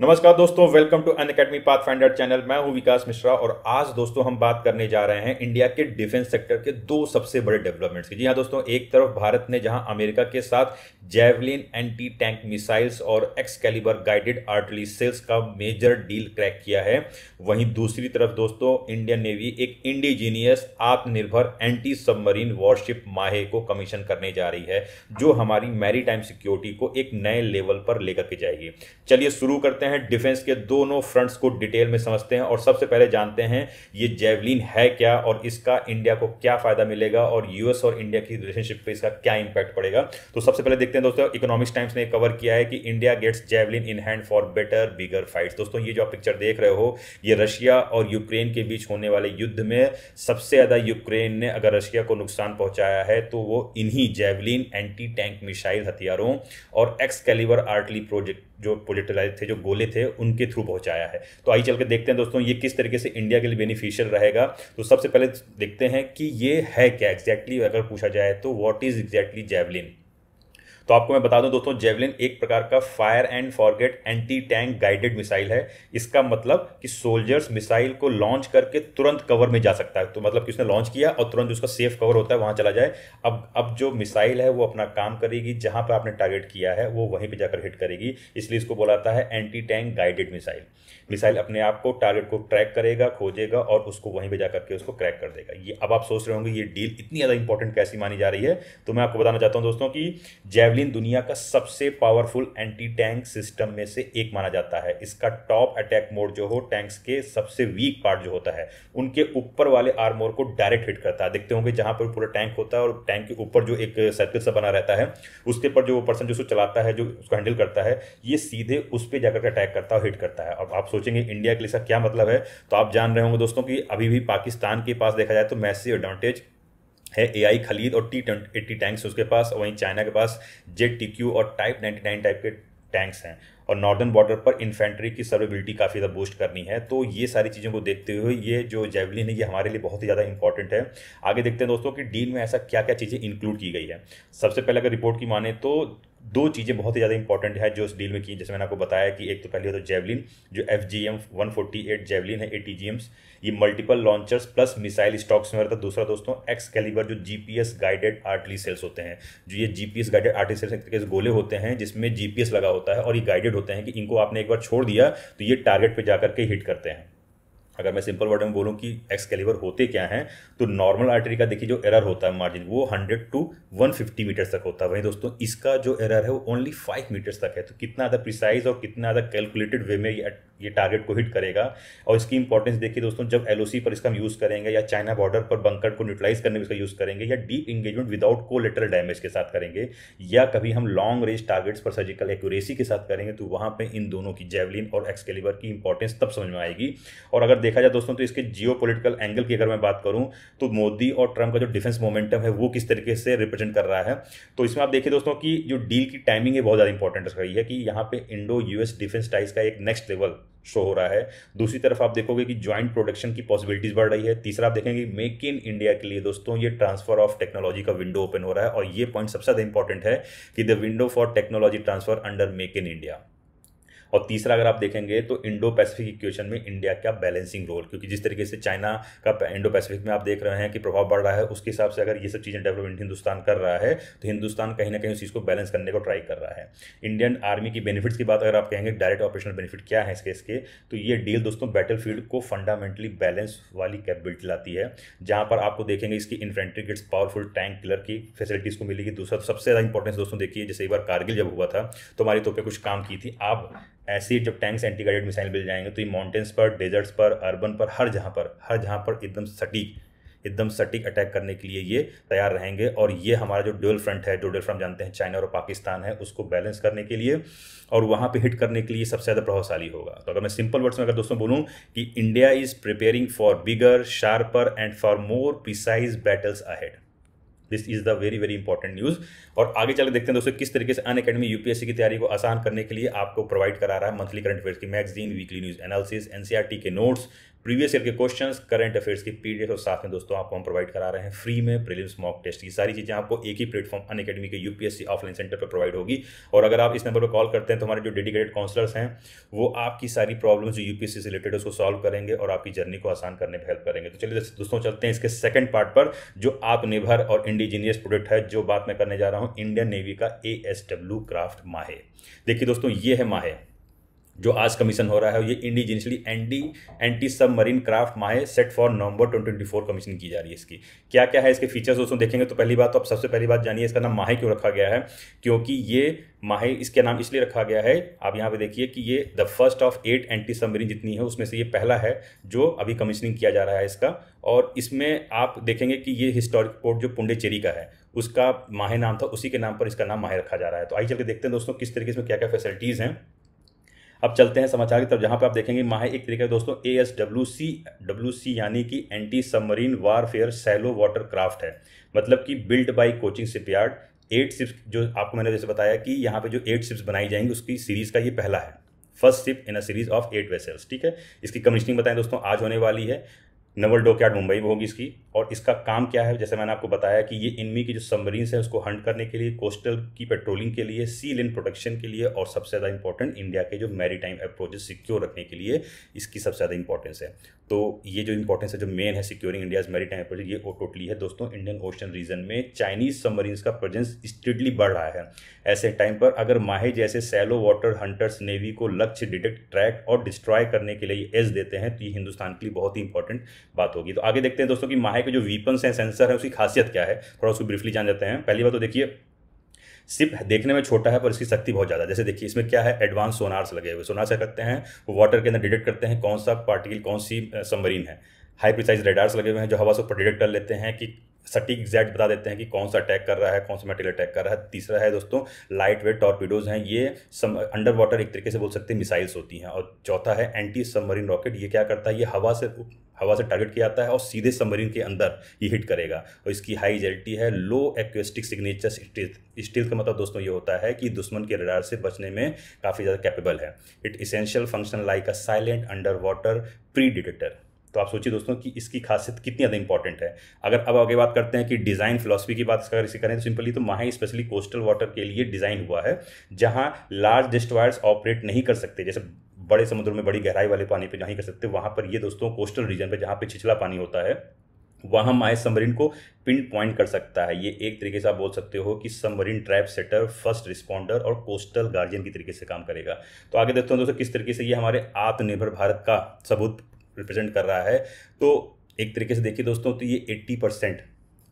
नमस्कार दोस्तों, welcome to Unacademy Pathfinder channel. मैं हूं विकास मिश्रा और आज दोस्तों हम बात करने जा रहे हैं इंडिया के डिफेंस सेक्टर के दो सबसे बड़े डेवलपमेंट्स की। जी हां दोस्तों, एक तरफ भारत ने जहां अमेरिका के साथ जैवलिन एंटी टैंक मिसाइल्स और एक्सकैलिबर गाइडेड आर्टिलरी सेल्स का मेजर डील क्रैक किया है, वहीं दूसरी तरफ दोस्तों इंडियन नेवी एक इंडिजीनियस आत्मनिर्भर एंटी सबमरीन वॉरशिप माहे को कमीशन करने जा रही है, जो हमारी मैरीटाइम सिक्योरिटी को एक नए लेवल पर लेकर के जाएगी। चलिए शुरू करते हैं, डिफेंस के दोनों फ्रंट्स को डिटेल में समझते हैं और सबसे पहले जानते हैं ये जेवलिन है क्या और इसका इंडिया को क्या फायदा मिलेगा और यूएस और इंडिया की रिलेशनशिप पे इसका क्या इंपैक्ट पड़ेगा। तो सबसे पहले देखते हैं दोस्तों, इकोनॉमिक्स टाइम्स ने कवर किया है कि India gets javelin in hand for better bigger fights. दोस्तों ये जो आप पिक्चर देख रहे हो, ये रशिया और यूक्रेन के बीच होने वाले युद्ध में सबसे ज्यादा यूक्रेन ने अगर रशिया को नुकसान पहुंचाया है तो वो इन्हीं जेवलिन एंटी टैंक मिसाइल हथियारों और एक्सकैलिबर आर्टिलरी प्रोजेक्टाइल थे, जो गोले थे, उनके थ्रू पहुंचाया है। तो आइए चल के देखते हैं दोस्तों ये किस तरीके से इंडिया के लिए बेनिफिशियल रहेगा। तो सबसे पहले देखते हैं कि ये है क्या एग्जैक्टली, अगर पूछा जाए तो व्हाट इज एग्जैक्टली जेवलिन। तो आपको मैं बता दूं दोस्तों, जेवलिन एक प्रकार का fire and forget anti tank guided missile है। इसका मतलब कि सोल्जर्स मिसाइल को लॉन्च करके तुरंत कवर में जा सकता है। तो मतलब कि उसने लॉन्च किया और तुरंत उसका सेफ कवर होता है, वहां चला जाए। अब जो मिसाइल है वो अपना काम करेगी, जहां पर आपने टारगेट किया है वो वहीं पर जाकर हिट करेगी, इसलिए इसको बोलाता है anti tank guided missile. Missile अपने आप को टारगेट को ट्रैक करेगा, खोजेगा और उसको वहीं पे जाकर के उसको क्रैक कर देगा। ये अब आप सोच रहे होंगे ये डील इतनी ज़्यादा इंपॉर्टेंट कैसी मानी जा रही है। तो मैं आपको बताना चाहता हूं दोस्तों कि जेवलिन दुनिया का सबसे पावरफुल एंटी टैंक सिस्टम में से एक माना जाता है। इसका टॉप अटैक मोड जो हो, टैंक्स के सबसे वीक पार्ट जो होता है उनके ऊपर वाले आर्मोर को डायरेक्ट हिट करता है। देखते होंगे जहां पर पूरा टैंक होता है और टैंक के ऊपर जो एक सर्कल सा बना रहता है, उसके ऊपर जो पर्सन जो उसको चलाता है, जो उसको हैंडल करता है, ये सीधे उस पर जाकर अटैक करता है, हिट करता है। अब आप सोचेंगे इंडिया के लिए इसका क्या मतलब है, तो आप जान रहे होंगे दोस्तों कि अभी भी पाकिस्तान के पास देखा जाए तो मैसिव एडवांटेज है AI खलीद और T-80 टैंक्स उसके पास। वहीं चाइना के पास JTQ और टाइप 99 टाइप के टैंक्स हैं और नॉर्दर्न बॉर्डर पर इन्फेंट्री की सर्वेबिलिटी काफ़ी ज़्यादा बूस्ट करनी है। तो ये सारी चीज़ों को देखते हुए ये जो जेवलिन है ये हमारे लिए बहुत ही ज़्यादा इंपॉर्टेंट है। आगे देखते हैं दोस्तों कि डील में ऐसा क्या क्या चीज़ें इंक्लूड की गई है। सबसे पहले अगर रिपोर्ट की माने तो दो चीज़ें बहुत ही ज़्यादा इंपॉर्टेंट है जो इस डील में की, जैसे मैंने आपको बताया कि एक तो पहले तो जेवलिन जो FGM 148 जेवलिन है ATGMs, ये multiple launchers plus missile stocks में रहता है। दूसरा दोस्तों एक्सकैलिबर जो GPS गाइडेड आर्टिलरी सेल्स होते हैं, जो ये GPS गाइडेड आर्टिलरी सेल्स एक तरीके से गोले होते हैं जिसमें GPS लगा होता है और ये गाइडेड होते हैं कि इनको आपने एक बार छोड़ दिया तो ये टारगेट पे जाकर के हिट करते हैं। अगर मैं सिंपल वर्ड में बोलूं कि एक्सकैलिबर होते क्या हैं, तो नॉर्मल आर्टरी का देखिए जो एरर होता है मार्जिन वो 100 टू 150 मीटर्स तक होता है। वहीं दोस्तों इसका जो एरर है वो ओनली 5 मीटर्स तक है। तो कितना ज़्यादा प्रिसाइज और कितना ज़्यादा कैलकुलेटेड वे में ये टारगेट को हिट करेगा। और इसकी इंपॉर्टेंस देखिए दोस्तों, जब LOC पर इसका हम यूज़ करेंगे या चाइना बॉर्डर पर बंकर को न्यूट्रलाइज करने में इसका यूज़ करेंगे या deep engagement without collateral damage के साथ करेंगे या कभी हम लॉन्ग रेंज टारगेट्स पर सर्जिकल एक्यूरेसी के साथ करेंगे, तो वहाँ पे इन दोनों की जेवलिन और एक्सकैलिबर की इंपॉर्टेंस तब समझ में आएगी। और अगर देखा जाए दोस्तों तो इसके जियोपॉलिटिकल एंगल की अगर मैं बात करूं तो मोदी और ट्रंप का जो डिफेंस मोमेंटम है वो किस तरीके से रिप्रेजेंट कर रहा है। तो इसमें आप देखिए दोस्तों कि जो डील की टाइमिंग है बहुत ज़्यादा इंपॉर्टेंट रही है कि यहाँ पे इंडो US डिफेंस टाइज का एक नेक्स्ट लेवल शो हो रहा है। दूसरी तरफ आप देखोगे कि ज्वाइंट प्रोडक्शन की पॉसिबिलिटीज बढ़ रही है। तीसरा आप देखेंगे मेक इन इंडिया के लिए दोस्तों ये ट्रांसफर ऑफ टेक्नोलॉजी का विंडो ओपन हो रहा है और ये पॉइंट सबसे ज़्यादा इंपॉर्टेंट है कि the window for technology transfer under make in India. और तीसरा अगर आप देखेंगे तो इंडो पैसिफिक इक्वेशन में इंडिया का बैलेंसिंग रोल, क्योंकि जिस तरीके से चाइना का इंडो पैसिफिक में आप देख रहे हैं कि प्रभाव बढ़ रहा है, उसके हिसाब से अगर ये सब चीज़ें डेवलपमेंट हिंदुस्तान कर रहा है तो हिंदुस्तान कहीं ना कहीं उस चीज़ को बैलेंस करने को ट्राई कर रहा है। इंडियन आर्मी की बेनिफिट्स की बात अगर आप कहेंगे डायरेक्ट ऑपरेशनल बेनिफिट क्या है इसके, तो ये डील दोस्तों बैटलफील्ड को फंडामेंटली बैलेंस वाली कैपेबिलिटी लाती है, जहाँ पर आपको देखेंगे इसकी infantry kits powerful tank killer की फैसिलिटीज़ को मिलेगी। दूसरा सबसे ज़्यादा इंपॉर्टेंस दोस्तों देखिए, जैसे एक बार कारगिल जब हुआ था तो हमारी तोपें कुछ काम की थी। आप ऐसे जब टैंक्स एंटी गाइडेड मिसाइल मिल जाएंगे तो ये माउंटेन्स पर, डेजर्ट्स पर, अर्बन पर, हर जहाँ पर एकदम सटीक अटैक करने के लिए ये तैयार रहेंगे। और ये हमारा जो ड्यूअल फ्रंट है, जो ड्यूअल फ्रंट जानते हैं चाइना और पाकिस्तान है, उसको बैलेंस करने के लिए और वहाँ पे हिट करने के लिए सबसे ज़्यादा प्रभावशाली होगा। तो अगर मैं सिंपल वर्ड्स में अगर दोस्तों बोलूँ कि India is preparing for bigger, sharper and for more precise battles ahead. This is the very very important news. और आगे चल के देखते हैं दोस्तों किस तरीके से अनअकैडमी यूपीएससी की तैयारी को आसान करने के लिए आपको प्रोवाइड करा रहा है मंथली करंट अफेयर्स की magazine, weekly news analysis, NCERT के नोट्स, प्रीवियस ईयर के क्वेश्चंस, करंट अफेयर्स की पीडीएफ और साथ में दोस्तों आपको हम प्रोवाइड करा रहे हैं फ्री में प्रीलिम्स मॉक टेस्ट की सारी चीज़ें आपको एक ही प्लेटफॉर्म अनअकैडमी के यूपीएससी ऑफलाइन सेंटर पर प्रोवाइड होगी। और अगर आप इस नंबर पर कॉल करते हैं तो हमारे जो डेडिकेटेड काउंसलर्स हैं वो आपकी सारी प्रॉब्लम्स जो यूपीएससी से रिलेटेड उसको सॉल्व करेंगे और आपकी जर्नी को आसान करने में हेल्प करेंगे। तो चलिए दोस्तों चलते हैं इसके सेकंड पार्ट पर, जो आत्मनिर्भर और इंडिजीनियस प्रोडक्ट है, जो बात मैं करने जा रहा हूँ इंडियन नेवी का ASW क्राफ्ट माहे। देखिए दोस्तों ये है माहे जो आज कमीशन हो रहा है, ये इंडिजिनियसली एंटी सबमरीन क्राफ्ट माहे सेट फॉर नवंबर 2024 कमीशन की जा रही है। इसकी क्या क्या है, इसके फीचर्स दोस्तों देखेंगे तो पहली बात तो आप सबसे पहली बात जानिए इसका नाम माहे क्यों रखा गया है। क्योंकि ये माहे इसके नाम इसलिए रखा गया है, आप यहाँ पे देखिए कि ये the first of 8 anti submarine जितनी है उसमें से ये पहला है जो अभी कमीशनिंग किया जा रहा है इसका। और इसमें आप देखेंगे कि ये हिस्टोरिक पोर्ट जो पुंडुचेरी का है उसका माहे नाम था, उसी के नाम पर इसका नाम माहे रखा जा रहा है। तो आइए चल के देखते हैं दोस्तों किस तरीके से क्या क्या फैसिलिटीज़ हैं। अब चलते हैं समाचार की तरफ, जहां पे आप देखेंगे माहे एक तरीके का दोस्तों ASWC यानी कि anti submarine warfare shallow water craft है। मतलब कि build by coaching shipyard 8 ships, जो आपको मैंने जैसे बताया कि यहाँ पे जो 8 शिप्स बनाई जाएंगी उसकी सीरीज का ये पहला है, first ship in a series of 8 vessels. ठीक है, इसकी कमीशनिंग बताएं दोस्तों आज होने वाली है, नवल डॉकयार्ड मुंबई में होगी इसकी। और इसका काम क्या है, जैसे मैंने आपको बताया कि ये इनमी की जो सबमरीन्स है उसको हंट करने के लिए, कोस्टल की पेट्रोलिंग के लिए, सी लेन प्रोटेक्शन के लिए, और सबसे ज़्यादा इंपॉर्टेंट इंडिया के जो मैरीटाइम अप्रोचेस सिक्योर रखने के लिए इसकी सबसे ज़्यादा इंपॉर्टेंस है। तो ये जो इंपॉर्टेंस है जो मेन है सिक्योरिंग इंडियाज मैरीटाइम अप्रोच, ये टोटली है दोस्तों इंडियन ओशन रीजन में चाइनीज सबमरीन्स का प्रेजेंस स्टेडली बढ़ रहा है। ऐसे टाइम पर अगर माहे जैसे सैलो वाटर हंटर्स नेवी को लक्ष्य डिटेक्ट, ट्रैक और डिस्ट्रॉय करने के लिए एज देते हैं तो ये हिंदुस्तान के लिए बहुत ही इंपॉर्टेंट बात होगी। तो आगे देखते हैं दोस्तों कि माहे के जो वीपन्स हैं, सेंसर है, उसकी खासियत क्या है, थोड़ा उसको ब्रीफली जान जाते हैं। पहली बात तो देखिए सिप देखने में छोटा है पर इसकी शक्ति बहुत ज़्यादा। जैसे देखिए इसमें क्या है, एडवांस सोनार्स लगे हुए, सोनार से करते हैं वो वाटर के अंदर डिटेक्ट करते हैं कौन सा पार्टिकल कौन सी सबमरीन है। हाई प्रिसाइज रेडार्स लगे हुए हैं जो हवा से ऊपर डिटेक्ट कर लेते हैं कि सटीक एग्जैक्ट बता देते हैं कि कौन सा अटैक कर रहा है, कौन सा मटेरियल अटैक कर रहा है। तीसरा है दोस्तों लाइट वेट टॉर्पीडोज हैं, ये अंडर वाटर एक तरीके से बोल सकते हैं मिसाइल्स होती हैं। और चौथा है एंटी सबमरीन रॉकेट, ये क्या करता है, ये हवा से टारगेट किया जाता है और सीधे सबमरीन के अंदर ये हिट करेगा। और इसकी हाई एजिलिटी है, लो एक्वेस्टिक सिग्नेचर स्टील का मतलब दोस्तों ये होता है कि दुश्मन के रडार से बचने में काफ़ी ज़्यादा कैपेबल है। It essential function like a silent under water pre detector. तो आप सोचिए दोस्तों कि इसकी खासियत कितनी ज़्यादा इंपॉर्टेंट है। अगर अब आगे बात करते हैं कि डिज़ाइन फिलॉसफी की बात अगर इसे करें तो सिंपली तो माहे स्पेशली कोस्टल वाटर के लिए डिज़ाइन हुआ है, जहां लार्ज डिस्ट्रॉयर्स ऑपरेट नहीं कर सकते। जैसे बड़े समुद्रों में बड़ी गहराई वाले पानी पे नहीं कर सकते, वहां पर ये दोस्तों कोस्टल रीजन पे जहां पे छिछला पानी होता है वहां माहे सबमरीन को पिन पॉइंट कर सकता है। ये एक तरीके से आप बोल सकते हो कि submarine trap setter, first responder और कोस्टल गार्जियन की तरीके से काम करेगा। तो आगे देखते हैं दोस्तों किस तरीके से ये हमारे आत्मनिर्भर भारत का सबूत रिप्रेजेंट कर रहा है। तो एक तरीके से देखिए दोस्तों तो ये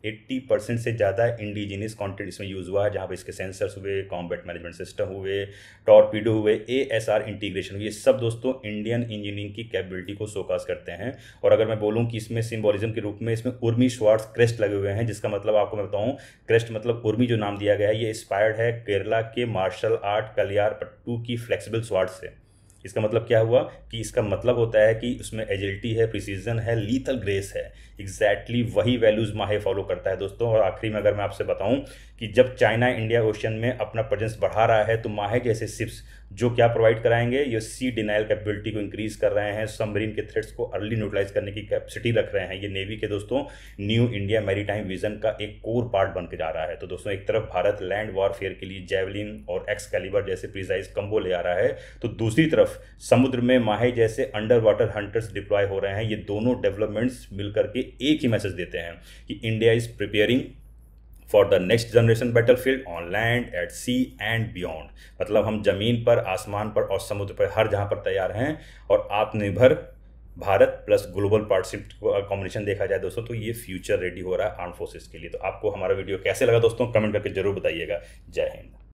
80% से ज़्यादा इंडिजीनियस कंटेंट इसमें यूज़ हुआ है, जहाँ पे इसके सेंसर्स हुए, कॉम्बैट मैनेजमेंट सिस्टम हुए, टॉर्पीडो हुए, ASR इंटीग्रेशन हुई, ये सब दोस्तों इंडियन इंजीनियरिंग की कैपेबिलिटी को शोकास करते हैं। और अगर मैं बोलूँ कि इसमें सिंबोलिज्म के रूप में इसमें उर्मी श्वार्ट्ज क्रेस्ट लगे हुए हैं, जिसका मतलब आपको मैं बताऊँ क्रेस्ट मतलब उर्मी जो नाम दिया गया है ये इंस्पायर्ड है केरला के मार्शल आर्ट कलियार पट्टू की फ्लेक्सिबल स्वॉर्ड से। इसका मतलब क्या हुआ कि इसका मतलब होता है कि उसमें एजिलिटी है, प्रिसीजन है, लीथल ग्रेस है। एग्जैक्टली वही वैल्यूज माहे फॉलो करता है दोस्तों। और आखिरी में अगर मैं आपसे बताऊं कि जब चाइना इंडिया ओशन में अपना प्रेजेंस बढ़ा रहा है तो माहे जैसे शिप्स जो क्या प्रोवाइड कराएंगे, ये सी डिनाइल कैपेबिलिटी को इंक्रीज कर रहे हैं, सबमरीन के थ्रेट्स को अर्ली न्यूट्रलाइज करने की कैपेसिटी रख रहे हैं। ये नेवी के दोस्तों न्यू इंडिया मैरीटाइम विजन का एक कोर पार्ट बन के जा रहा है। तो दोस्तों एक तरफ भारत लैंड वॉरफेयर के लिए जैवलिन और एक्सकैलिबर जैसे प्रिसाइज कम्बो ले आ रहा है, तो दूसरी तरफ समुद्र में माहे जैसे अंडर वाटर हंटर्स डिप्लॉय हो रहे हैं। ये दोनों डेवलपमेंट्स मिलकर के एक ही मैसेज देते हैं कि India is preparing for the next generation battlefield on land, at sea and beyond. मतलब हम जमीन पर, आसमान पर और समुद्र पर हर जहां पर तैयार हैं। और आत्मनिर्भर भारत प्लस ग्लोबल पार्टनरशिप का कॉम्बिनेशन देखा जाए दोस्तों तो ये फ्यूचर रेडी हो रहा है आर्म फोर्सेस के लिए। तो आपको हमारा वीडियो कैसे लगा दोस्तों कमेंट करके जरूर बताइएगा। जय हिंद।